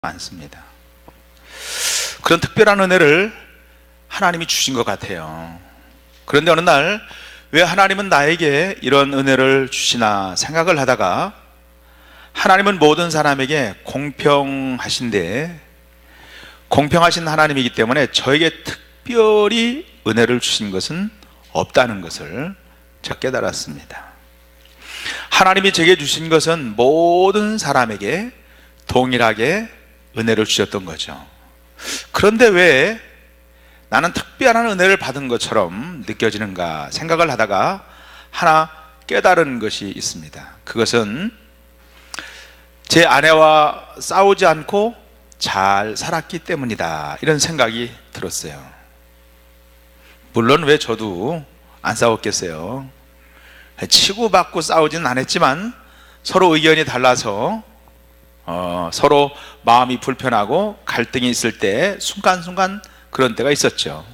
많습니다. 그런 특별한 은혜를 하나님이 주신 것 같아요. 그런데 어느 날 왜 하나님은 나에게 이런 은혜를 주시나 생각을 하다가, 하나님은 모든 사람에게 공평하신데, 공평하신 하나님이기 때문에 저에게 특별히 은혜를 주신 것은 없다는 것을 제가 깨달았습니다. 하나님이 제게 주신 것은 모든 사람에게 동일하게 은혜를 주셨던 거죠. 그런데 왜 나는 특별한 은혜를 받은 것처럼 느껴지는가 생각을 하다가 하나 깨달은 것이 있습니다. 그것은 제 아내와 싸우지 않고 잘 살았기 때문이다, 이런 생각이 들었어요. 물론 왜 저도 안 싸웠겠어요. 치고받고 싸우지는 않았지만 서로 의견이 달라서 서로 마음이 불편하고 갈등이 있을 때 순간순간 그런 때가 있었죠.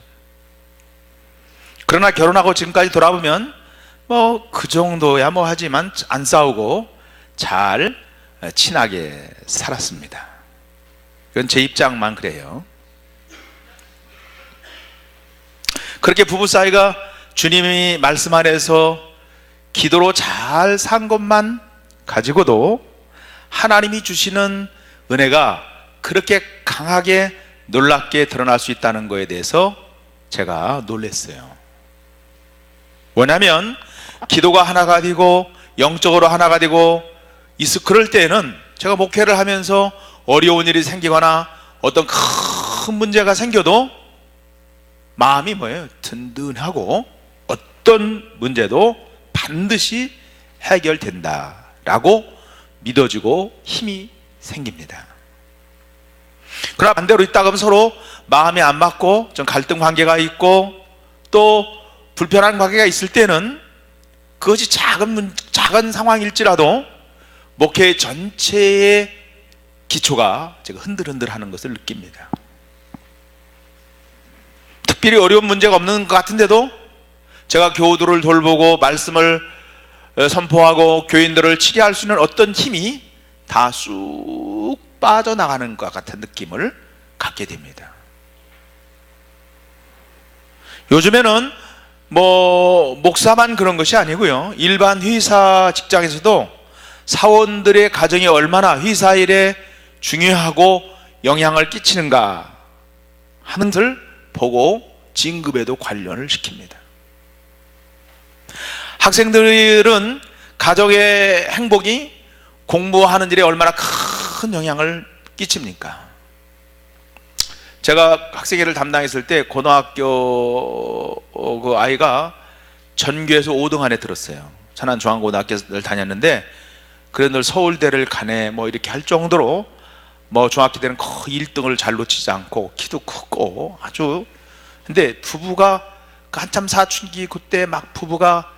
그러나 결혼하고 지금까지 돌아보면 그 정도야 하지만 안 싸우고 잘 친하게 살았습니다. 그건 제 입장만 그래요. 그렇게 부부 사이가 주님이 말씀 안에서 기도로 잘 산 것만 가지고도 하나님이 주시는 은혜가 그렇게 강하게 놀랍게 드러날 수 있다는 것에 대해서 제가 놀랐어요. 왜냐하면 기도가 하나가 되고 영적으로 하나가 되고 그럴 때에는 제가 목회를 하면서 어려운 일이 생기거나 어떤 큰 문제가 생겨도 마음이 든든하고 어떤 문제도 반드시 해결된다라고 믿어지고 힘이 생깁니다. 그러나 반대로 있다가 서로 마음이 안 맞고 좀 갈등 관계가 있고 또 불편한 관계가 있을 때는 그것이 작은 상황일지라도 목회 전체의 기초가 제가 흔들흔들하는 것을 느낍니다. 특별히 어려운 문제가 없는 것 같은데도 제가 교우들을 돌보고 말씀을 선포하고 교인들을 치게할 수 있는 어떤 힘이 다 쑥 빠져나가는 것 같은 느낌을 갖게 됩니다. 요즘에는 목사만 그런 것이 아니고요, 일반 회사 직장에서도 사원들의 가정이 얼마나 회사 일에 중요하고 영향을 끼치는가 하는 것을 보고 진급에도 관련을 시킵니다. 학생들은 가정의 행복이 공부하는 일에 얼마나 큰 영향을 끼칩니까? 제가 학생회를 담당했을 때 고등학교 그 아이가 전교에서 5등 안에 들었어요. 천안 중앙고등학교를 다녔는데 그런들 서울대를 가네 이렇게 할 정도로 중학교 때는 거의 1등을 잘 놓치지 않고 키도 크고 아주, 근데 부부가 한참 사춘기 그때 막 부부가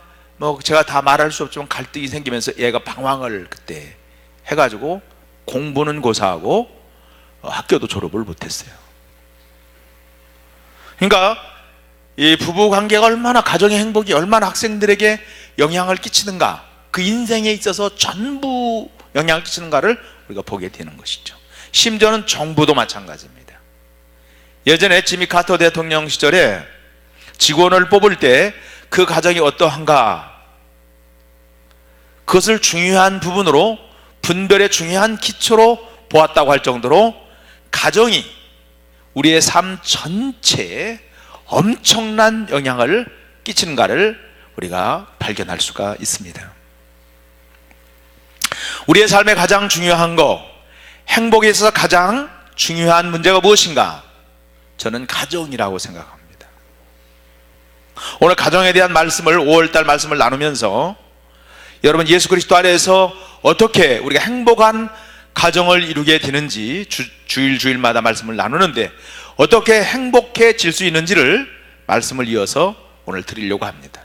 제가 다 말할 수 없지만 갈등이 생기면서 얘가 방황을 그때 해가지고 공부는 고사하고 학교도 졸업을 못했어요. 그러니까 이 부부 관계가 얼마나, 가정의 행복이 얼마나 학생들에게 영향을 끼치는가, 그 인생에 있어서 전부 영향을 끼치는가를 우리가 보게 되는 것이죠. 심지어는 정부도 마찬가지입니다. 예전에 지미 카터 대통령 시절에 직원을 뽑을 때 그 가정이 어떠한가, 그것을 중요한 부분으로, 분별의 중요한 기초로 보았다고 할 정도로 가정이 우리의 삶 전체에 엄청난 영향을 끼치는가를 우리가 발견할 수가 있습니다. 우리의 삶에 가장 중요한 거, 행복에 있어서 가장 중요한 문제가 무엇인가? 저는 가정이라고 생각합니다. 오늘 가정에 대한 말씀을, 5월달 말씀을 나누면서 여러분 예수 그리스도 안에서 어떻게 우리가 행복한 가정을 이루게 되는지 주일마다 말씀을 나누는데 어떻게 행복해질 수 있는지를 말씀을 이어서 오늘 드리려고 합니다.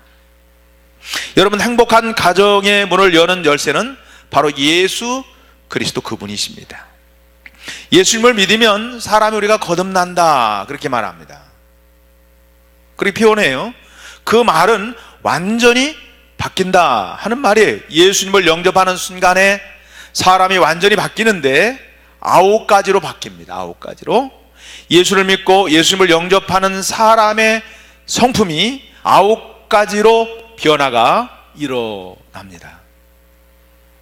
여러분, 행복한 가정의 문을 여는 열쇠는 바로 예수 그리스도 그분이십니다. 예수님을 믿으면 사람이 우리가 거듭난다, 그렇게 말합니다. 그렇게 표현해요. 그 말은 완전히 바뀐다 하는 말이에요. 예수님을 영접하는 순간에 사람이 완전히 바뀌는데 9가지로 바뀝니다. 9가지로. 예수를 믿고 예수님을 영접하는 사람의 성품이 9가지로 변화가 일어납니다.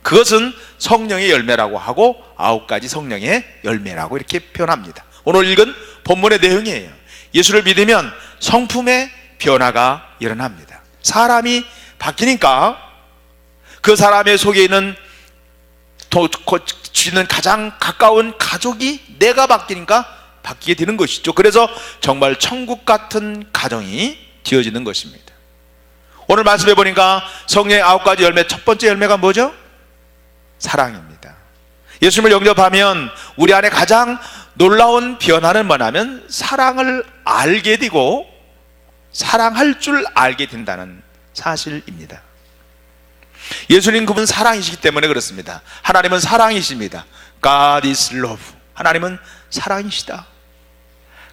그것은 성령의 열매라고 하고 9가지 성령의 열매라고 이렇게 표현합니다. 오늘 읽은 본문의 내용이에요. 예수를 믿으면 성품의 변화가 일어납니다. 사람이 바뀌니까 그 사람의 속에 있는 쥐는 가장 가까운 가족이 내가 바뀌니까 바뀌게 되는 것이죠. 그래서 정말 천국 같은 가정이 되어지는 것입니다. 오늘 말씀해 보니까 성령의 9가지 열매, 첫 번째 열매가 뭐죠? 사랑입니다. 예수님을 영접하면 우리 안에 가장 놀라운 변화는 뭐냐면 사랑을 알게 되고 사랑할 줄 알게 된다는 사실입니다. 예수님 그분 사랑이시기 때문에 그렇습니다. 하나님은 사랑이십니다. God is love. 하나님은 사랑이시다.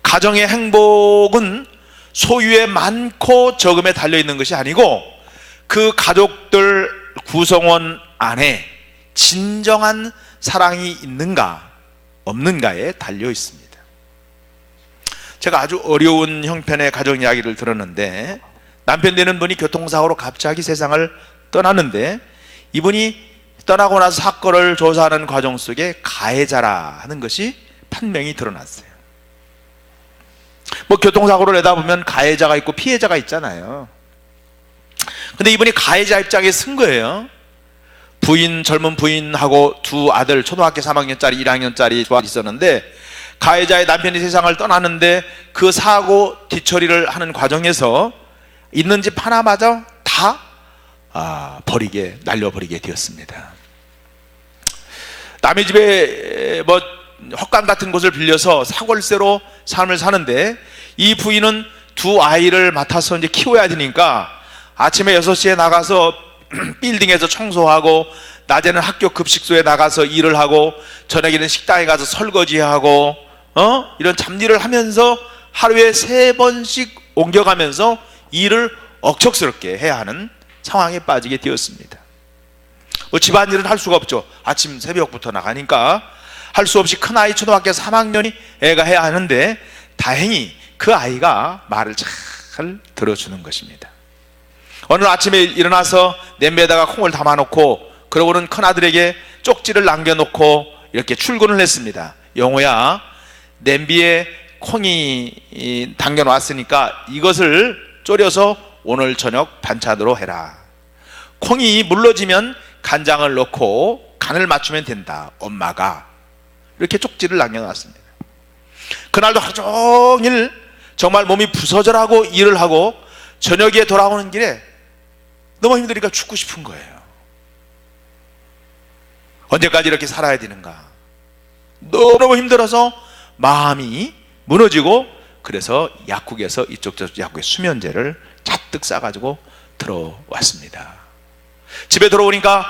가정의 행복은 소유의 많고 적음에 달려있는 것이 아니고 그 가족들 구성원 안에 진정한 사랑이 있는가 없는가에 달려 있습니다. 제가 아주 어려운 형편의 가정 이야기를 들었는데 남편 되는 분이 교통사고로 갑자기 세상을 떠났는데 이분이 떠나고 나서 사건을 조사하는 과정 속에 가해자라 하는 것이 판명이 드러났어요. 뭐 교통사고를 내다보면 가해자가 있고 피해자가 있잖아요. 근데 이분이 가해자 입장에 쓴 거예요. 젊은 부인하고 두 아들, 초등학교 3학년짜리 1학년짜리 두 아들이 있었는데 가해자의 남편이 세상을 떠났는데 그 사고 뒤처리를 하는 과정에서 있는 집 하나마저 다 날려버리게 되었습니다. 남의 집에 뭐 헛간 같은 곳을 빌려서 사골세로 삶을 사는데 이 부인은 두 아이를 맡아서 이제 키워야 되니까 아침에 6시에 나가서 빌딩에서 청소하고 낮에는 학교 급식소에 나가서 일을 하고 저녁에는 식당에 가서 설거지하고 이런 잡일을 하면서 하루에 3번씩 옮겨가면서 일을 억척스럽게 해야 하는 상황에 빠지게 되었습니다. 뭐 집안일은 할 수가 없죠. 아침 새벽부터 나가니까 할 수 없이 큰아이 초등학교 3학년이 애가 해야 하는데 다행히 그 아이가 말을 잘 들어주는 것입니다. 어느 아침에 일어나서 냄비에다가 콩을 담아놓고 그러고는 큰아들에게 쪽지를 남겨놓고 이렇게 출근을 했습니다. 영호야, 냄비에 콩이 담겨놨으니까 이것을 졸여서 오늘 저녁 반찬으로 해라. 콩이 물러지면 간장을 넣고 간을 맞추면 된다. 엄마가 이렇게 쪽지를 남겨놨습니다. 그날도 하루 종일 정말 몸이 부서져라고 일을 하고 저녁에 돌아오는 길에 너무 힘드니까 죽고 싶은 거예요. 언제까지 이렇게 살아야 되는가? 너무 힘들어서 마음이 무너지고 그래서 약국에서 이쪽 저쪽 약국에 수면제를 잔뜩 싸가지고 들어왔습니다. 집에 들어오니까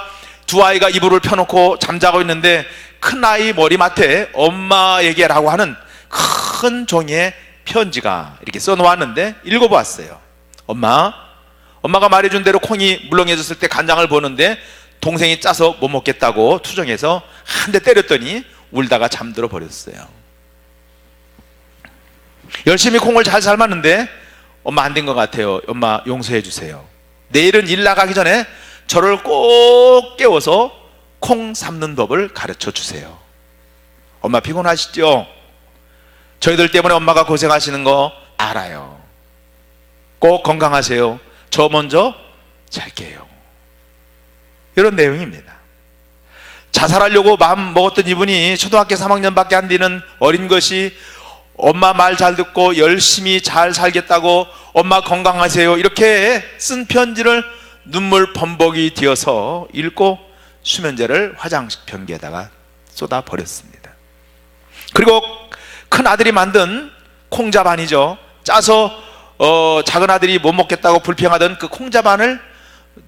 두 아이가 이불을 펴놓고 잠자고 있는데 큰아이 머리맡에 엄마에게라고 하는 큰 종이에 편지가 이렇게 써놓았는데 읽어보았어요. 엄마가 말해준 대로 콩이 물렁해졌을 때 간장을 보는데 동생이 짜서 못 먹겠다고 투정해서 한 대 때렸더니 울다가 잠들어 버렸어요. 열심히 콩을 잘 삶았는데 엄마 안 된 것 같아요. 엄마 용서해 주세요. 내일은 일 나가기 전에 저를 꼭 깨워서 콩 삶는 법을 가르쳐 주세요. 엄마 피곤하시죠? 저희들 때문에 엄마가 고생하시는 거 알아요. 꼭 건강하세요. 저 먼저 잘게요. 이런 내용입니다. 자살하려고 마음 먹었던 이분이 초등학교 3학년밖에 안 되는 어린 것이 엄마 말 잘 듣고 열심히 잘 살겠다고 엄마 건강하세요 이렇게 쓴 편지를 눈물 범벅이 되어서 읽고 수면제를 화장실 변기에다가 쏟아 버렸습니다. 그리고 큰 아들이 만든 콩자반이죠. 짜서 작은 아들이 못 먹겠다고 불평하던 그 콩자반을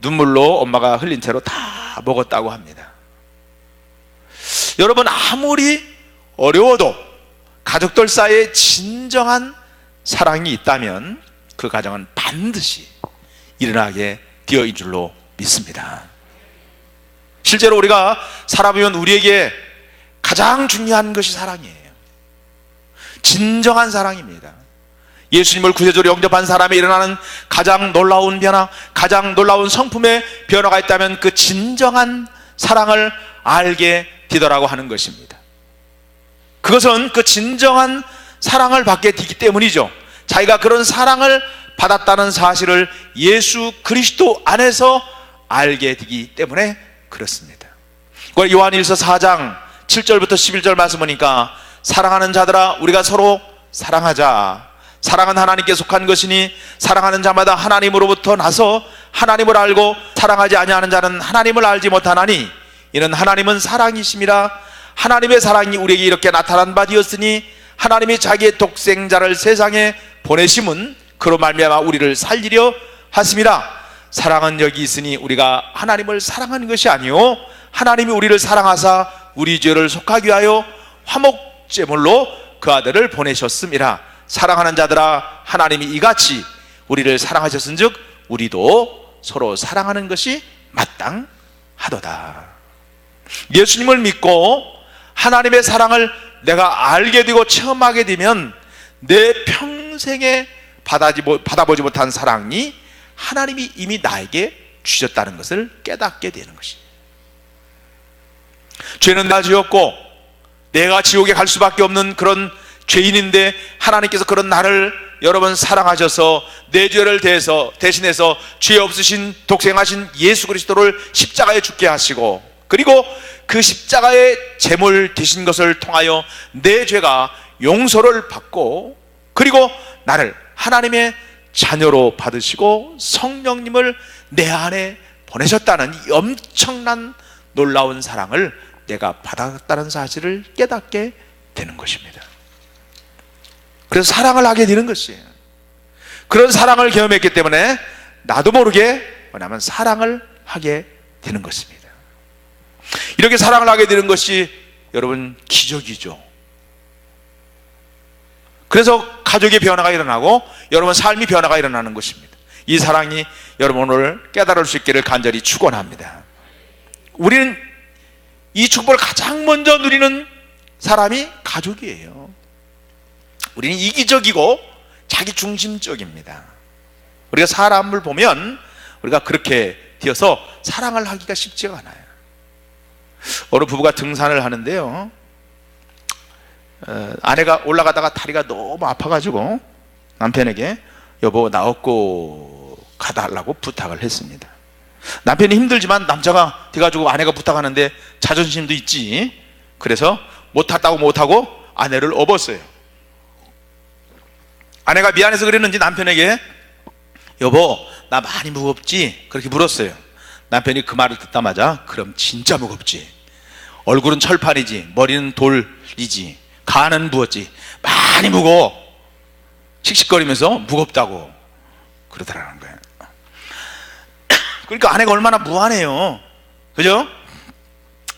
눈물로 엄마가 흘린 채로 다 먹었다고 합니다. 여러분, 아무리 어려워도 가족들 사이에 진정한 사랑이 있다면 그 가정은 반드시 일어나게 되어 있는 줄로 믿습니다. 실제로 우리가 살아보면 우리에게 가장 중요한 것이 사랑이에요. 진정한 사랑입니다. 예수님을 구세주로 영접한 사람이 일어나는 가장 놀라운 변화, 가장 놀라운 성품의 변화가 있다면 그 진정한 사랑을 알게 되더라고 하는 것입니다. 그것은 그 진정한 사랑을 받게 되기 때문이죠. 자기가 그런 사랑을 받았다는 사실을 예수 그리스도 안에서 알게 되기 때문에 그렇습니다. 요한일서 4장 7절부터 11절 말씀 보니까 사랑하는 자들아 우리가 서로 사랑하자. 사랑은 하나님께 속한 것이니 사랑하는 자마다 하나님으로부터 나서 하나님을 알고 사랑하지 아니하는 자는 하나님을 알지 못하나니 이는 하나님은 사랑이심이라. 하나님의 사랑이 우리에게 이렇게 나타난 바 되었으니 하나님이 자기의 독생자를 세상에 보내심은 그로 말미암아 우리를 살리려 하심이라. 사랑은 여기 있으니 우리가 하나님을 사랑한 것이 아니요 하나님이 우리를 사랑하사 우리 죄를 속하기 위하여 화목제물로 그 아들을 보내셨음이라. 사랑하는 자들아 하나님이 이같이 우리를 사랑하셨은즉 우리도 서로 사랑하는 것이 마땅하도다. 예수님을 믿고 하나님의 사랑을 내가 알게 되고 체험하게 되면 내 평생에 받아보지 못한 사랑이 하나님이 이미 나에게 주셨다는 것을 깨닫게 되는 것입니다. 죄는 내가 지었고 내가 지옥에 갈 수밖에 없는 그런 죄인인데 하나님께서 그런 나를 여러분 사랑하셔서 내 죄를 대신해서 죄 없으신 독생하신 예수 그리스도를 십자가에 죽게 하시고 그리고 그 십자가의 제물 되신 것을 통하여 내 죄가 용서를 받고 그리고 나를 하나님의 자녀로 받으시고 성령님을 내 안에 보내셨다는 이 엄청난 놀라운 사랑을 내가 받았다는 사실을 깨닫게 되는 것입니다. 그래서 사랑을 하게 되는 것이에요. 그런 사랑을 경험했기 때문에 나도 모르게 뭐냐면 사랑을 하게 되는 것입니다. 이렇게 사랑을 하게 되는 것이 여러분 기적이죠. 그래서 가족의 변화가 일어나고 여러분 삶의 변화가 일어나는 것입니다. 이 사랑이 여러분 오늘 깨달을 수 있기를 간절히 축원합니다. 우리는 이 축복을 가장 먼저 누리는 사람이 가족이에요. 우리는 이기적이고 자기중심적입니다. 우리가 사람을 보면 우리가 그렇게 되어서 사랑을 하기가 쉽지가 않아요. 어느 부부가 등산을 하는데요, 아내가 올라가다가 다리가 너무 아파가지고 남편에게 여보 나 업고 가달라고 부탁을 했습니다. 남편이 힘들지만 남자가 돼가지고 아내가 부탁하는데 자존심도 있지. 그래서 못하고 아내를 업었어요. 아내가 미안해서 그랬는지 남편에게 여보 나 많이 무겁지? 그렇게 물었어요. 남편이 그 말을 듣자마자 그럼 진짜 무겁지. 얼굴은 철판이지 머리는 돌이지 간은 부었지 많이 무거워. 씩씩거리면서 무겁다고 그러더라는 거예요. 그러니까 아내가 얼마나 무안해요. 그죠?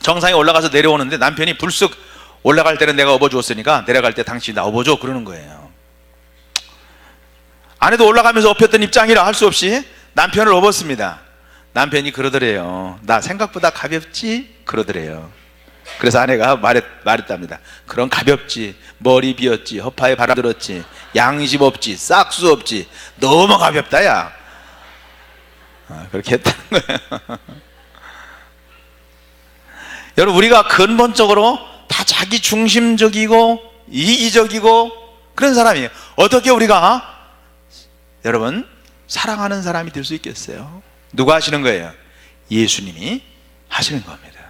정상에 올라가서 내려오는데 남편이 불쑥 올라갈 때는 내가 업어주었으니까 내려갈 때 당신이 나 업어줘 그러는 거예요. 아내도 올라가면서 업혔던 입장이라 할 수 없이 남편을 업었습니다. 남편이 그러더래요. 나 생각보다 가볍지? 그러더래요. 그래서 아내가 말했답니다. 그럼 가볍지, 머리 비었지, 허파에 바람 들었지, 양심 없지, 싹수 없지, 너무 가볍다 야. 그렇게 했다는 거예요. 여러분 우리가 근본적으로 다 자기 중심적이고 이기적이고 그런 사람이에요. 어떻게 우리가 여러분 사랑하는 사람이 될 수 있겠어요? 누가 하시는 거예요? 예수님이 하시는 겁니다.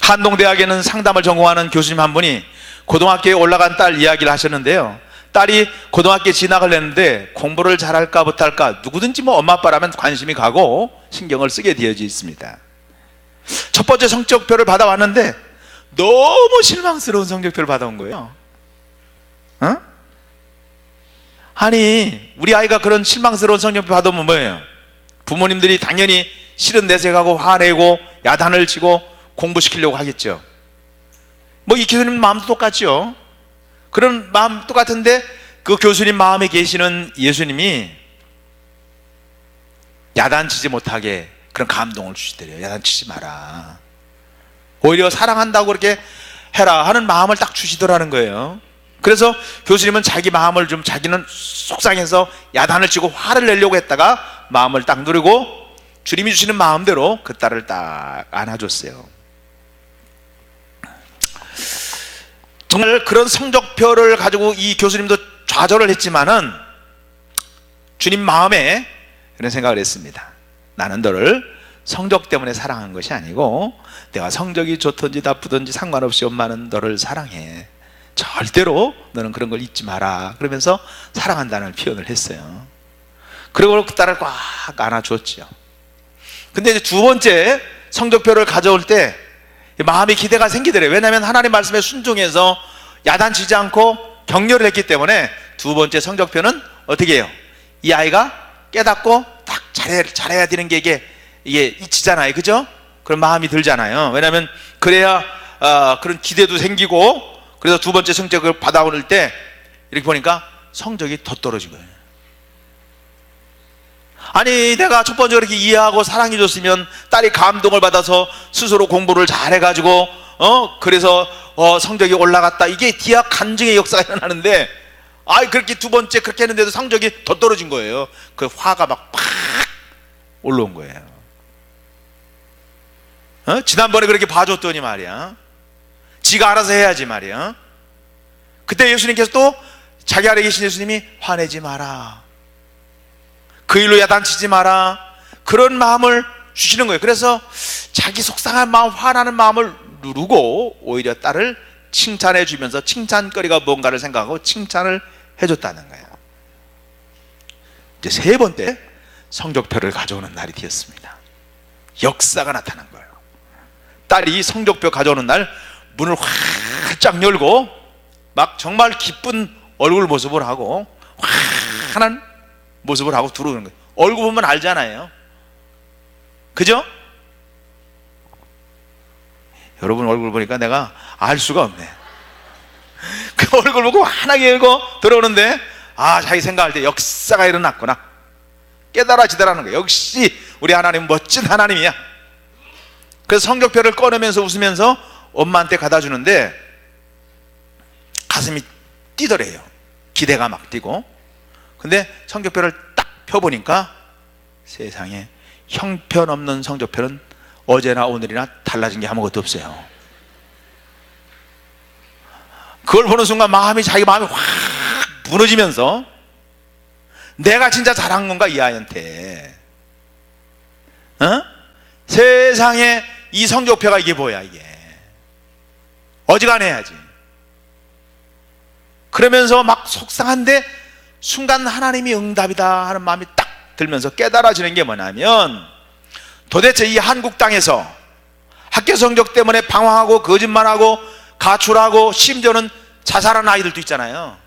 한동대학에는 상담을 전공하는 교수님 한 분이 고등학교에 올라간 딸 이야기를 하셨는데요, 딸이 고등학교에 진학을 했는데 공부를 잘할까 못할까 누구든지 뭐 엄마 아빠라면 관심이 가고 신경을 쓰게 되어져 있습니다. 첫 번째 성적표를 받아왔는데 너무 실망스러운 성적표를 받아온 거예요. 아니 우리 아이가 그런 실망스러운 성적표 받으면 뭐예요? 부모님들이 당연히 실은 내색하고 화내고 야단을 치고 공부시키려고 하겠죠. 뭐 이 교수님 마음도 똑같죠. 그런 마음 똑같은데 그 교수님 마음에 계시는 예수님이 야단치지 못하게 그런 감동을 주시더래요. 야단치지 마라. 오히려 사랑한다고 그렇게 해라 하는 마음을 딱 주시더라는 거예요. 그래서 교수님은 자기 마음을 좀 자기는 속상해서 야단을 치고 화를 내려고 했다가 마음을 딱 누르고 주님이 주시는 마음대로 그 딸을 딱 안아줬어요. 정말 그런 성적표를 가지고 이 교수님도 좌절을 했지만은 주님 마음에 그런 생각을 했습니다. 나는 너를 성적 때문에 사랑한 것이 아니고 내가 성적이 좋든지 나쁘든지 상관없이 엄마는 너를 사랑해. 절대로 너는 그런 걸 잊지 마라. 그러면서 사랑한다는 표현을 했어요. 그리고 그 딸을 꽉 안아줬죠. 근데 이제 두 번째 성적표를 가져올 때 마음이 기대가 생기더래요. 왜냐하면 하나님 말씀에 순종해서 야단치지 않고 격려를 했기 때문에 두 번째 성적표는 어떻게 해요? 이 아이가 깨닫고 딱 잘해야 되는 게 이게 잊히잖아요. 그죠? 그런 마음이 들잖아요. 왜냐하면 그래야 그런 기대도 생기고, 그래서 두 번째 성적을 받아올 때 이렇게 보니까 성적이 더 떨어진 거예요. 아니 내가 첫 번째 그렇게 이해하고 사랑해 줬으면 딸이 감동을 받아서 스스로 공부를 잘해가지고 그래서 성적이 올라갔다, 이게 뒤야 간증의 역사가 일어나는데 그렇게 두 번째 그렇게 했는데도 성적이 더 떨어진 거예요. 그 화가 막 팍 올라온 거예요. 지난번에 그렇게 봐줬더니 말이야, 지가 알아서 해야지 말이야. 그때 예수님께서 또 자기 아래 계신 예수님이 화내지 마라, 그 일로 야단치지 마라, 그런 마음을 주시는 거예요. 그래서 자기 속상한 마음, 화나는 마음을 누르고 오히려 딸을 칭찬해 주면서 칭찬거리가 뭔가를 생각하고 칭찬을 해줬다는 거예요. 이제 세 번째 성적표를 가져오는 날이 되었습니다. 역사가 나타난 거예요. 딸이 성적표 가져오는 날 문을 활짝 열고 막 정말 기쁜 얼굴 모습을 하고 환한 모습을 하고 들어오는 거예요. 얼굴 보면 알잖아요. 그죠? 여러분 얼굴 보니까 내가 알 수가 없네. 그 얼굴 보고 환하게 열고 들어오는데 자기 생각할 때 역사가 일어났구나 깨달아지더라는 거예요. 역시 우리 하나님은 멋진 하나님이야. 그래서 성적표를 꺼내면서 웃으면서 엄마한테 갖다 주는데 가슴이 뛰더래요. 기대가 막 뛰고. 근데 성적표를 딱 펴보니까 세상에 형편없는 성적표는 어제나 오늘이나 달라진 게 아무것도 없어요. 그걸 보는 순간 자기 마음이 확 무너지면서 내가 진짜 잘한 건가 이 아이한테. 세상에 이 성적표가 이게 뭐야 이게. 어지간해야지. 그러면서 막 속상한데 순간 하나님이 응답이다 하는 마음이 딱 들면서 깨달아지는 게 뭐냐면, 도대체 이 한국 땅에서 학교 성적 때문에 방황하고 거짓말하고 가출하고 심지어는 자살한 아이들도 있잖아요.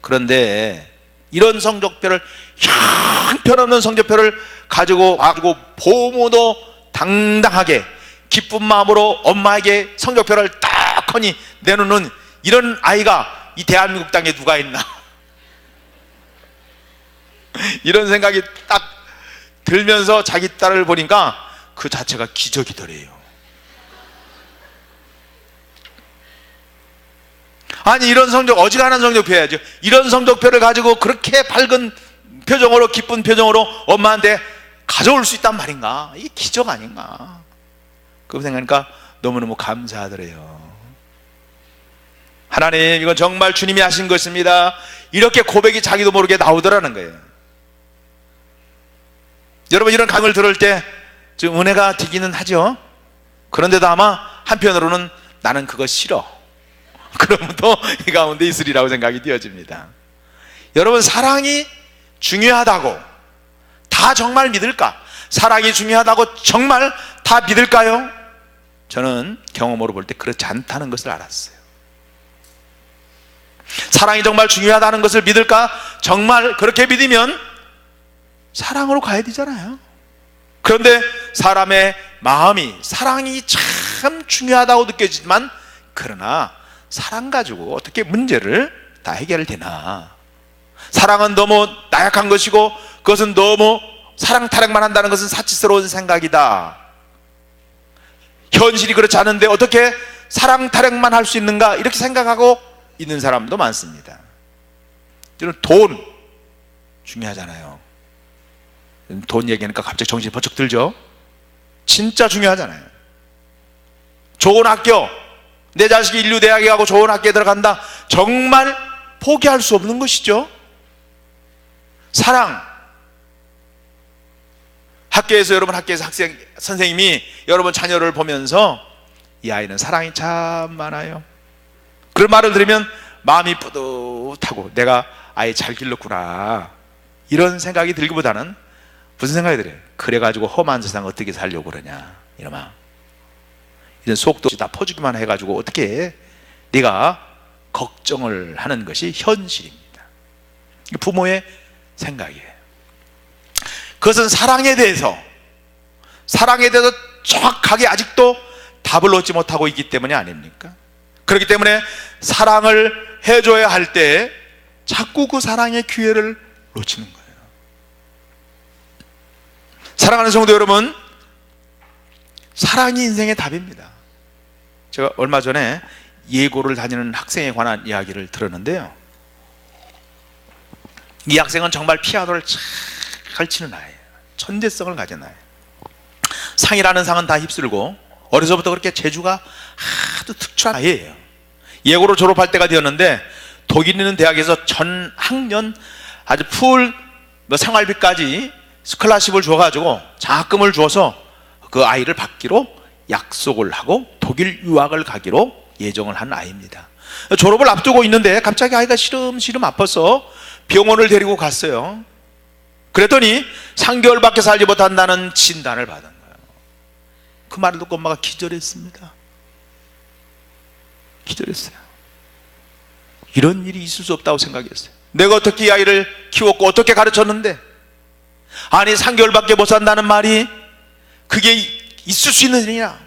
그런데 이런 성적표를, 형편없는 성적표를 가지고 보모도 당당하게 기쁜 마음으로 엄마에게 성적표를 딱 하니 내놓는 이런 아이가 이 대한민국 땅에 누가 있나 이런 생각이 딱 들면서 자기 딸을 보니까 그 자체가 기적이더래요. 아니 이런 성적, 어지간한 성적표 해야죠. 이런 성적표를 가지고 그렇게 밝은 표정으로 기쁜 표정으로 엄마한테 가져올 수 있단 말인가. 이게 기적 아닌가. 그거 생각하니까 너무너무 감사하더래요. 하나님 이건 정말 주님이 하신 것입니다. 이렇게 고백이 자기도 모르게 나오더라는 거예요. 여러분 이런 강을 들을 때 좀 은혜가 되기는 하죠. 그런데도 아마 한편으로는 나는 그거 싫어 그러면 또 이 가운데 있으리라고 생각이 되어집니다. 여러분 사랑이 중요하다고 다 정말 믿을까? 사랑이 중요하다고 정말 다 믿을까요? 저는 경험으로 볼 때 그렇지 않다는 것을 알았어요. 사랑이 정말 중요하다는 것을 믿을까? 정말 그렇게 믿으면 사랑으로 가야 되잖아요. 그런데 사람의 마음이 사랑이 참 중요하다고 느껴지지만, 그러나 사랑 가지고 어떻게 문제를 다 해결되나. 사랑은 너무 나약한 것이고 그것은 너무 사랑 타령만 한다는 것은 사치스러운 생각이다. 현실이 그렇지 않은데 어떻게 사랑 타령만 할 수 있는가 이렇게 생각하고 있는 사람도 많습니다. 돈 중요하잖아요. 돈 얘기하니까 갑자기 정신이 번쩍 들죠. 진짜 중요하잖아요. 좋은 학교, 내 자식이 인류대학에 가고 좋은 학교에 들어간다, 정말 포기할 수 없는 것이죠. 사랑, 학교에서 여러분, 학교에서 선생님이 여러분 자녀를 보면서 이 아이는 사랑이 참 많아요, 그런 말을 들으면 마음이 뿌듯하고 내가 아이 잘 길렀구나 이런 생각이 들기보다는 무슨 생각이 들어요? 그래가지고 험한 세상 어떻게 살려고 그러냐, 이러면 이런 속도 없이 다 퍼주기만 해가지고 어떻게 해? 네가 걱정을 하는 것이 현실입니다. 부모의 생각이에요. 그것은 사랑에 대해서 정확하게 아직도 답을 얻지 못하고 있기 때문이 아닙니까? 그렇기 때문에 사랑을 해줘야 할 때 자꾸 그 사랑의 기회를 놓치는 거예요. 사랑하는 성도 여러분, 사랑이 인생의 답입니다. 제가 얼마 전에 예고를 다니는 학생에 관한 이야기를 들었는데요, 이 학생은 정말 피아노를 잘 치는 아이예요. 천재성을 가진 아이예요. 상이라는 상은 다 휩쓸고 어려서부터 그렇게 재주가 아주 특출한 아이예요. 예고를 졸업할 때가 되었는데 독일에 있는 대학에서 전 학년 아주 풀 생활비까지 스콜라십을 줘가지고 장학금을 줘서 그 아이를 받기로 약속을 하고 독일 유학을 가기로 예정을 한 아이입니다. 졸업을 앞두고 있는데 갑자기 아이가 시름시름 아파서 병원을 데리고 갔어요. 그랬더니 3개월밖에 살지 못한다는 진단을 받은 거예요. 그 말을 듣고 엄마가 기절했습니다. 기절했어요. 이런 일이 있을 수 없다고 생각했어요. 내가 어떻게 이 아이를 키웠고 어떻게 가르쳤는데, 아니 3개월밖에 못 산다는 말이 그게 있을 수 있는 일이냐.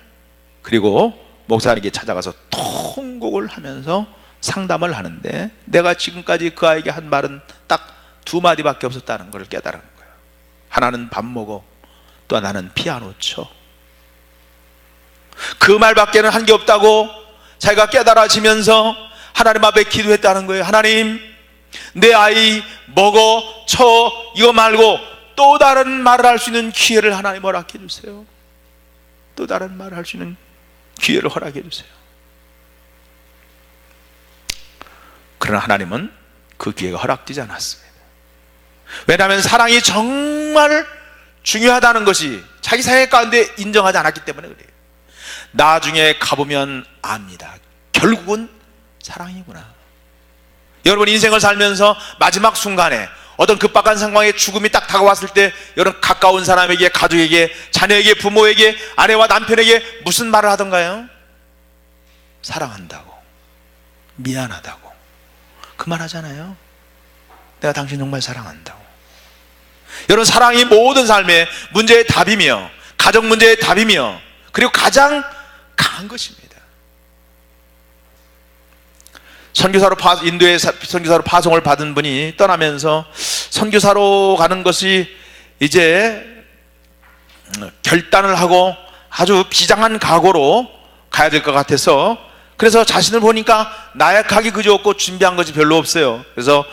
그리고 목사님에게 찾아가서 통곡을 하면서 상담을 하는데 내가 지금까지 그 아이에게 한 말은 딱 2마디밖에 없었다는 걸 깨달은 거예요. 하나는 밥 먹어, 또 하나는 피아노 쳐. 그 말밖에는 한 게 없다고 자기가 깨달아지면서 하나님 앞에 기도했다는 거예요. 하나님, 내 아이 먹어, 쳐, 이거 말고 또 다른 말을 할 수 있는 기회를 하나님 허락해 주세요. 또 다른 말을 할 수 있는 기회를 허락해 주세요. 그러나 하나님은 그 기회가 허락되지 않았습니다. 왜냐하면 사랑이 정말 중요하다는 것이 자기 생각 가운데 인정하지 않았기 때문에 그래요. 나중에 가보면 압니다. 결국은 사랑이구나. 여러분 인생을 살면서 마지막 순간에 어떤 급박한 상황에 죽음이 딱 다가왔을 때 여러분 가까운 사람에게, 가족에게, 자녀에게, 부모에게, 아내와 남편에게 무슨 말을 하던가요? 사랑한다고, 미안하다고 그 말 하잖아요. 내가 당신 정말 사랑한다고. 여러분 사랑이 모든 삶의 문제의 답이며 가정 문제의 답이며 그리고 가장 강한 것입니다. 인도의 선교사로 파송을 받은 분이 떠나면서 선교사로 가는 것이 이제 결단을 하고 아주 비장한 각오로 가야 될 것 같아서, 그래서 자신을 보니까 나약하기 그지없고 준비한 것이 별로 없어요. 그래서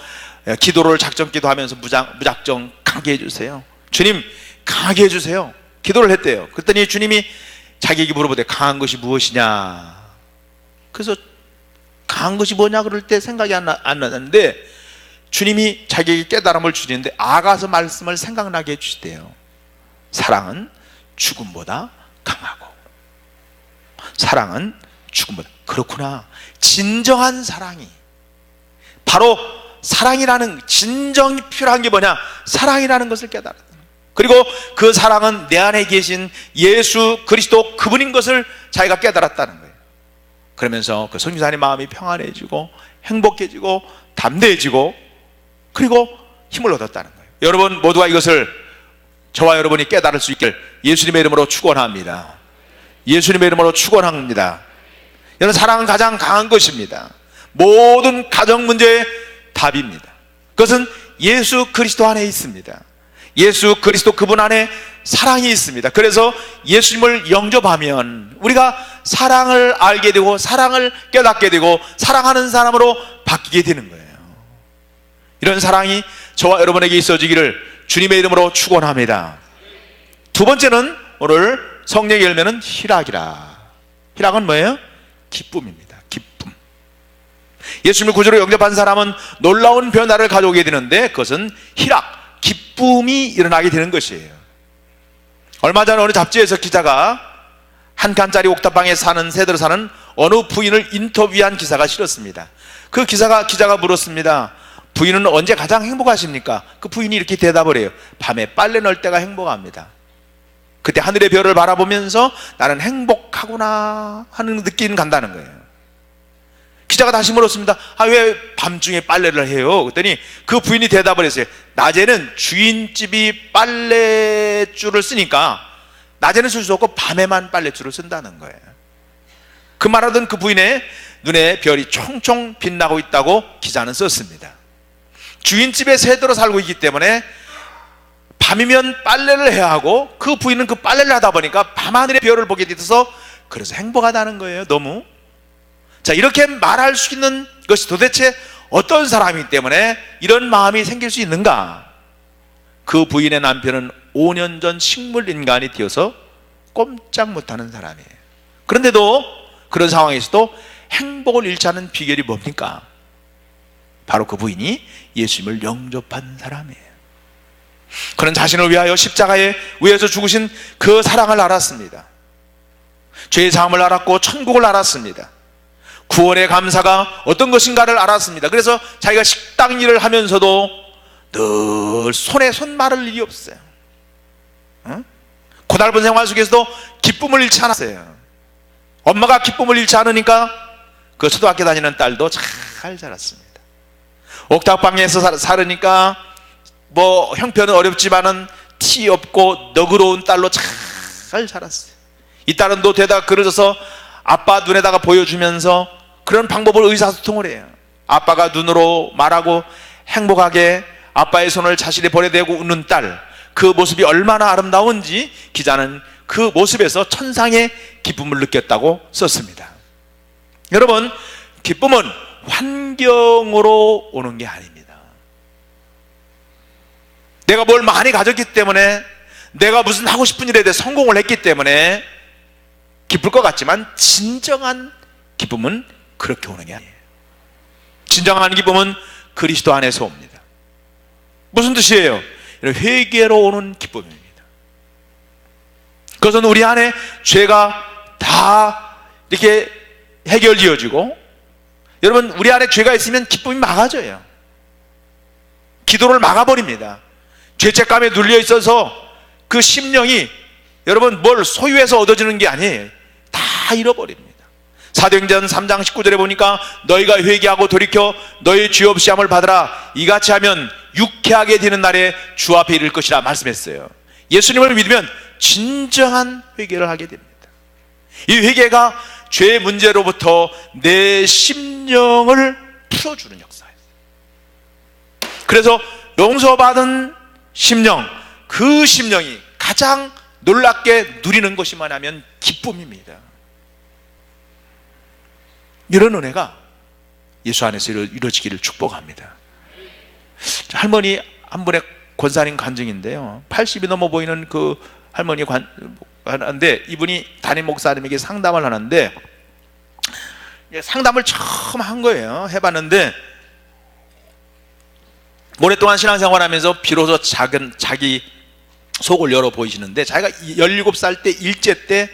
기도를 작정 기도하면서 무작정 강하게 해주세요. 주님 강하게 해주세요. 기도를 했대요. 그랬더니 주님이 자기에게 물어보되 강한 것이 무엇이냐. 그래서 강한 것이 뭐냐 그럴 때 생각이 안 나는데 주님이 자기에게 깨달음을 주시는데 아가서 말씀을 생각나게 해주시대요. 사랑은 죽음보다 강하고, 사랑은 죽음보다. 그렇구나. 진정한 사랑이 바로 사랑이라는, 진정이 필요한 게 뭐냐, 사랑이라는 것을 깨달았다. 그리고 그 사랑은 내 안에 계신 예수 그리스도 그분인 것을 자기가 깨달았다는 거예요. 그러면서 그 선교사님 마음이 평안해지고 행복해지고 담대해지고 그리고 힘을 얻었다는 거예요. 여러분 모두가 이것을, 저와 여러분이 깨달을 수 있길 예수님의 이름으로 축원합니다. 예수님의 이름으로 축원합니다. 여러분 사랑은 가장 강한 것입니다. 모든 가정 문제의 답입니다. 그것은 예수 그리스도 안에 있습니다. 예수 그리스도 그분 안에 사랑이 있습니다. 그래서 예수님을 영접하면 우리가 사랑을 알게 되고 사랑을 깨닫게 되고 사랑하는 사람으로 바뀌게 되는 거예요. 이런 사랑이 저와 여러분에게 있어지기를 주님의 이름으로 축원합니다. 두 번째는 오늘 성령의 열매는 희락이라. 희락은 뭐예요? 기쁨입니다. 기쁨. 예수님을 구주로 영접한 사람은 놀라운 변화를 가져오게 되는데 그것은 희락, 기쁨이 일어나게 되는 것이에요. 얼마 전 어느 잡지에서 기자가 한 칸짜리 옥탑방에 사는 새들어 사는 어느 부인을 인터뷰한 기사가 실었습니다. 그 기자가 물었습니다. 부인은 언제 가장 행복하십니까? 그 부인이 이렇게 대답을 해요. 밤에 빨래 넣을 때가 행복합니다. 그때 하늘의 별을 바라보면서 나는 행복하구나 하는 느낌이 간다는 거예요. 기자가 다시 물었습니다. 왜 밤중에 빨래를 해요? 그랬더니 그 부인이 대답을 했어요. 낮에는 주인집이 빨래줄을 쓰니까 낮에는 쓸 수 없고 밤에만 빨래줄을 쓴다는 거예요. 그 말하던 그 부인의 눈에 별이 총총 빛나고 있다고 기자는 썼습니다. 주인집에 새들어 살고 있기 때문에 밤이면 빨래를 해야 하고 그 부인은 그 빨래를 하다 보니까 밤하늘의 별을 보게 돼서 그래서 행복하다는 거예요. 너무. 자, 이렇게 말할 수 있는 것이 도대체 어떤 사람이기 때문에 이런 마음이 생길 수 있는가? 그 부인의 남편은 5년 전 식물인간이 되어서 꼼짝 못하는 사람이에요. 그런데도 그런 상황에서도 행복을 잃지 않는 비결이 뭡니까? 바로 그 부인이 예수님을 영접한 사람이에요. 그는 자신을 위하여 십자가에 위에서 죽으신 그 사랑을 알았습니다. 죄의 사함을 알았고 천국을 알았습니다. 구원의 감사가 어떤 것인가를 알았습니다. 그래서 자기가 식당 일을 하면서도 늘 손에 손 마를 일이 없어요. 고달픈 생활 속에서도 기쁨을 잃지 않았어요. 엄마가 기쁨을 잃지 않으니까 그 초등학교 다니는 딸도 잘 자랐습니다. 옥탑방에서 살으니까 뭐 형편은 어렵지만은 티 없고 너그러운 딸로 잘 자랐어요. 이 딸은 또 되다 그러져서 아빠 눈에다가 보여주면서 그런 방법을 의사소통을 해요. 아빠가 눈으로 말하고 행복하게 아빠의 손을 자신이 버려대고 웃는 딸, 그 모습이 얼마나 아름다운지 기자는 그 모습에서 천상의 기쁨을 느꼈다고 썼습니다. 여러분, 기쁨은 환경으로 오는 게 아닙니다. 내가 뭘 많이 가졌기 때문에, 내가 무슨 하고 싶은 일에 대해 성공을 했기 때문에 기쁠 것 같지만 진정한 기쁨은 그렇게 오는 게 아니에요. 진정한 기쁨은 그리스도 안에서 옵니다. 무슨 뜻이에요? 회개로 오는 기쁨입니다. 그것은 우리 안에 죄가 다 이렇게 해결되어지고, 여러분, 우리 안에 죄가 있으면 기쁨이 막아져요. 기도를 막아버립니다. 죄책감에 눌려 있어서 그 심령이, 여러분, 뭘 소유해서 얻어지는 게 아니에요. 다 잃어버립니다. 사도행전 3장 19절에 보니까 너희가 회개하고 돌이켜 너희 죄 없이 함을 받으라. 이같이 하면 유쾌하게 되는 날에 주 앞에 이를 것이라 말씀했어요. 예수님을 믿으면 진정한 회개를 하게 됩니다. 이 회개가 죄의 문제로부터 내 심령을 풀어주는 역사예요. 그래서 용서받은 심령, 그 심령이 가장 놀랍게 누리는 것이 뭐냐면 기쁨입니다. 이런 은혜가 예수 안에서 이루어지기를 축복합니다. 할머니 한 분의 권사님 간증인데요, 80이 넘어 보이는 그 할머니 하는데, 이분이 담임 목사님에게 상담을 하는데, 상담을 처음 한 거예요. 해봤는데 오랫동안 신앙생활하면서 비로소 자기 속을 열어 보이시는데, 자기가 17살 때, 일제 때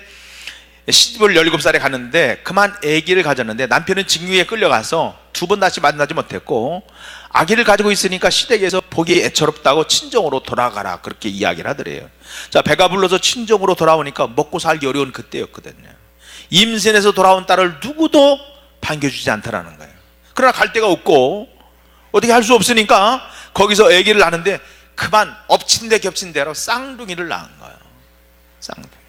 시집을 17살에 갔는데 그만 아기를 가졌는데 남편은 징유에 끌려가서 두 번 다시 만나지 못했고, 아기를 가지고 있으니까 시댁에서 보기 애처롭다고 친정으로 돌아가라 그렇게 이야기를 하더래요. 자, 배가 불러서 친정으로 돌아오니까 먹고 살기 어려운 그때였거든요. 임신해서 돌아온 딸을 누구도 반겨주지 않더라는 거예요. 그러나 갈 데가 없고 어떻게 할 수 없으니까 거기서 아기를 낳는데 그만 엎친 데 겹친 대로 쌍둥이를 낳은 거예요. 쌍둥이.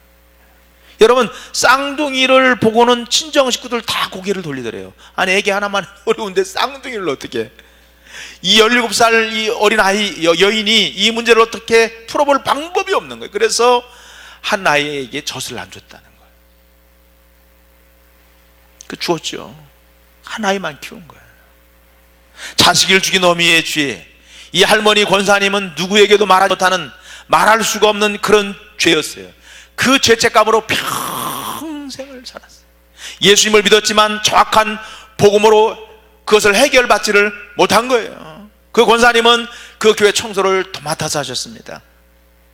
여러분, 쌍둥이를 보고는 친정 식구들 다 고개를 돌리더래요. 아니, 애기 하나만 어려운데 쌍둥이를 어떻게 해? 이 17살 이 어린아이 여인이 이 문제를 어떻게 풀어볼 방법이 없는 거예요. 그래서 한 아이에게 젖을 안 줬다는 거예요. 그 주었죠. 한 아이만 키운 거예요. 자식을 죽인 어미의 죄, 이 할머니 권사님은 누구에게도 말하지 못하는, 말할 수가 없는 그런 죄였어요. 그 죄책감으로 평생을 살았어요. 예수님을 믿었지만 정확한 복음으로 그것을 해결받지를 못한 거예요. 그 권사님은 그 교회 청소를 맡아서 하셨습니다.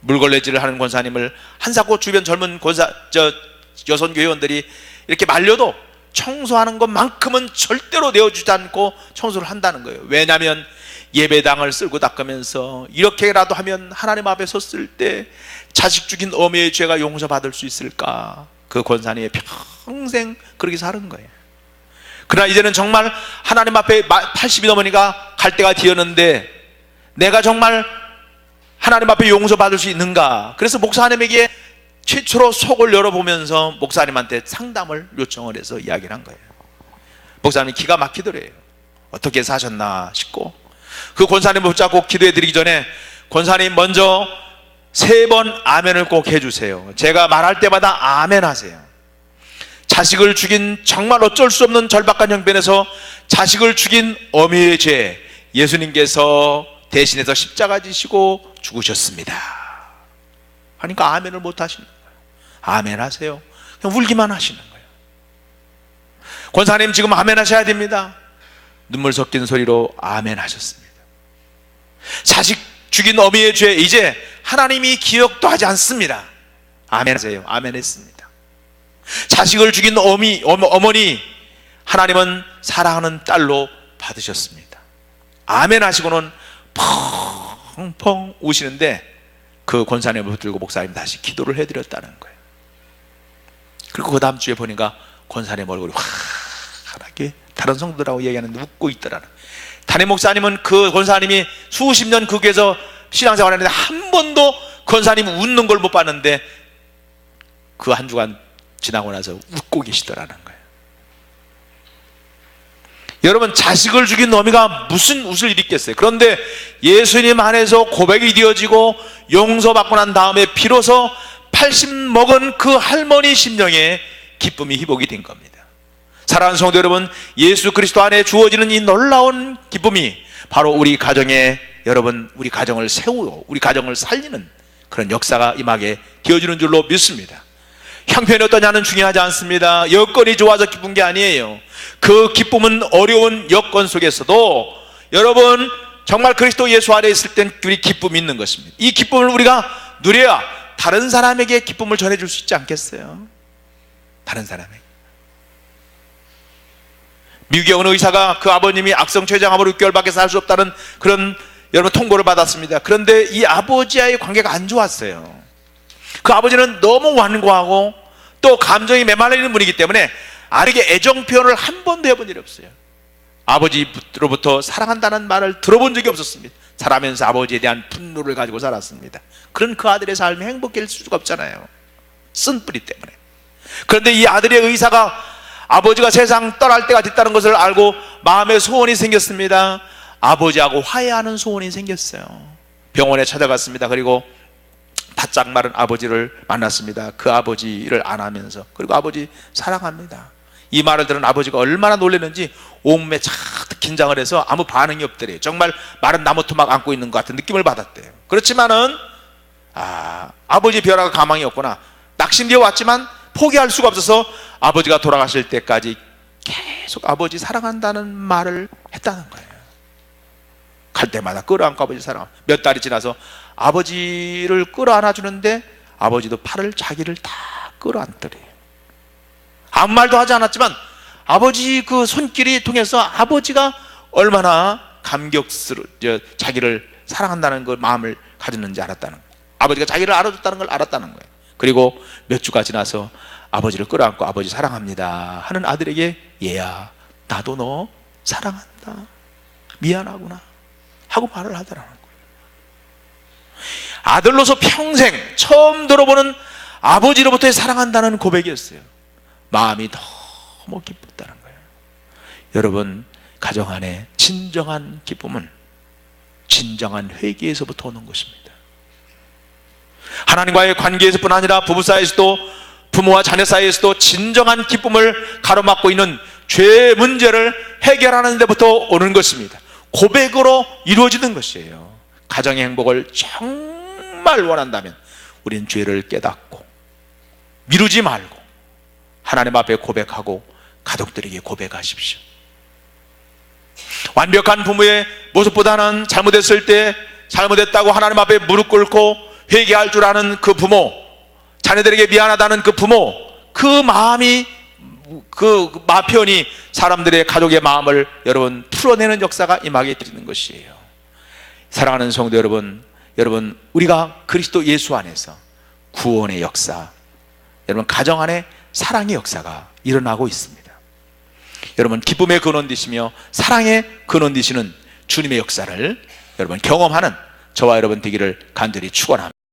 물걸레질을 하는 권사님을 한사코 주변 젊은 여성 교회원들이 이렇게 말려도 청소하는 것만큼은 절대로 내어주지 않고 청소를 한다는 거예요. 왜냐하면 예배당을 쓸고 닦으면서 이렇게라도 하면 하나님 앞에 섰을 때 자식 죽인 어미의 죄가 용서받을 수 있을까? 그 권사님이 평생 그렇게 사는 거예요. 그러나 이제는 정말 하나님 앞에 80이 넘으니까 갈 때가 되었는데 내가 정말 하나님 앞에 용서받을 수 있는가? 그래서 목사님에게 최초로 속을 열어보면서 목사님한테 상담을 요청을 해서 이야기를 한 거예요. 목사님이 기가 막히더래요. 어떻게 사셨나 싶고, 그 권사님을 붙잡고 기도해 드리기 전에 권사님 먼저 3번 아멘을 꼭 해주세요. 제가 말할 때마다 아멘 하세요. 자식을 죽인, 정말 어쩔 수 없는 절박한 형편에서 자식을 죽인 어미의 죄, 예수님께서 대신해서 십자가 지시고 죽으셨습니다 하니까 아멘을 못 하시는 거예요. 아멘 하세요. 그냥 울기만 하시는 거예요. 권사님 지금 아멘 하셔야 됩니다. 눈물 섞인 소리로 아멘 하셨습니다. 자식 죽인 어미의 죄, 이제 하나님이 기억도 하지 않습니다. 아멘 하세요. 아멘 했습니다. 자식을 죽인 어머니, 하나님은 사랑하는 딸로 받으셨습니다. 아멘 하시고는 펑펑 우시는데 그 권사님을 붙들고 목사님 다시 기도를 해드렸다는 거예요. 그리고 그 다음 주에 보니까 권사님 얼굴이 환하게 다른 성도들하고 얘기하는데 웃고 있더라는 거예요. 담임 목사님은 그 권사님이 수십 년 그 교회에서 신앙생활 하는데 한 번도 권사님 웃는 걸 못 봤는데 그 한 주간 지나고 나서 웃고 계시더라는 거예요. 여러분, 자식을 죽인 어미가 무슨 웃을 일이 있겠어요? 그런데 예수님 안에서 고백이 되어지고 용서받고 난 다음에 비로소 80 먹은 그 할머니 심령에 기쁨이 회복이 된 겁니다. 사랑하는 성도 여러분, 예수 그리스도 안에 주어지는 이 놀라운 기쁨이 바로 우리 가정에, 여러분, 우리 가정을 세우고 우리 가정을 살리는 그런 역사가 임하게 되어지는 줄로 믿습니다. 형편이 어떠냐는 중요하지 않습니다. 여건이 좋아서 기쁜 게 아니에요. 그 기쁨은 어려운 여건 속에서도 여러분 정말 그리스도 예수 안에 있을 땐 우리 기쁨이 있는 것입니다. 이 기쁨을 우리가 누려야 다른 사람에게 기쁨을 전해줄 수 있지 않겠어요? 다른 사람에게. 미국의 어느 의사가 그 아버님이 악성 췌장암으로 6개월밖에 살 수 없다는 그런 여러분 통보를 받았습니다. 그런데 이 아버지와의 관계가 안 좋았어요. 그 아버지는 너무 완고하고 또 감정이 메말리는 분이기 때문에 아들에게 애정 표현을 한 번도 해본 일이 없어요. 아버지로부터 사랑한다는 말을 들어본 적이 없었습니다. 살아면서 아버지에 대한 분노를 가지고 살았습니다. 그런 그 아들의 삶이 행복할 수가 없잖아요. 쓴뿌리 때문에. 그런데 이 아들의 의사가 아버지가 세상 떠날 때가 됐다는 것을 알고 마음에 소원이 생겼습니다. 아버지하고 화해하는 소원이 생겼어요. 병원에 찾아갔습니다. 그리고 바짝 마른 아버지를 만났습니다. 그 아버지를 안하면서, 그리고 아버지 사랑합니다, 이 말을 들은 아버지가 얼마나 놀랐는지 온몸에 차득 긴장을 해서 아무 반응이 없더래요. 정말 마른 나무 토막 안고 있는 것 같은 느낌을 받았대요. 그렇지만은 아버지 변화가 가망이 없구나, 낙심되어 왔지만 포기할 수가 없어서 아버지가 돌아가실 때까지 계속 아버지 사랑한다는 말을 했다는 거예요. 갈 때마다 끌어안고 아버지 사랑. 몇 달이 지나서 아버지를 끌어안아 주는데 아버지도 팔을 자기를 다 끌어안더래요. 아무 말도 하지 않았지만 아버지 그 손길이 통해서 아버지가 얼마나 자기를 사랑한다는 그 마음을 가졌는지 알았다는 거예요. 아버지가 자기를 알아줬다는 걸 알았다는 거예요. 그리고 몇 주가 지나서 아버지를 끌어안고 아버지 사랑합니다 하는 아들에게, 얘야 나도 너 사랑한다, 미안하구나 하고 말을 하더라는 거예요. 아들로서 평생 처음 들어보는 아버지로부터의 사랑한다는 고백이었어요. 마음이 너무 기뻤다는 거예요. 여러분, 가정 안에 진정한 기쁨은 진정한 회개에서부터 오는 것입니다. 하나님과의 관계에서뿐 아니라 부부 사이에서도, 부모와 자녀 사이에서도 진정한 기쁨을 가로막고 있는 죄의 문제를 해결하는 데부터 오는 것입니다. 고백으로 이루어지는 것이에요. 가정의 행복을 정말 원한다면 우리는 죄를 깨닫고 미루지 말고 하나님 앞에 고백하고 가족들에게 고백하십시오. 완벽한 부모의 모습보다는 잘못했을 때 잘못했다고 하나님 앞에 무릎 꿇고 회개할 줄 아는 그 부모, 자녀들에게 미안하다는 그 부모, 그 마음이, 그 마편이 사람들의, 가족의 마음을 여러분 풀어내는 역사가 임하게 드리는 것이에요. 사랑하는 성도 여러분, 우리가 그리스도 예수 안에서 구원의 역사, 여러분 가정 안에 사랑의 역사가 일어나고 있습니다. 여러분 기쁨의 근원 되시며 사랑의 근원 되시는 주님의 역사를 여러분 경험하는 저와 여러분 되기를 간절히 축원합니다.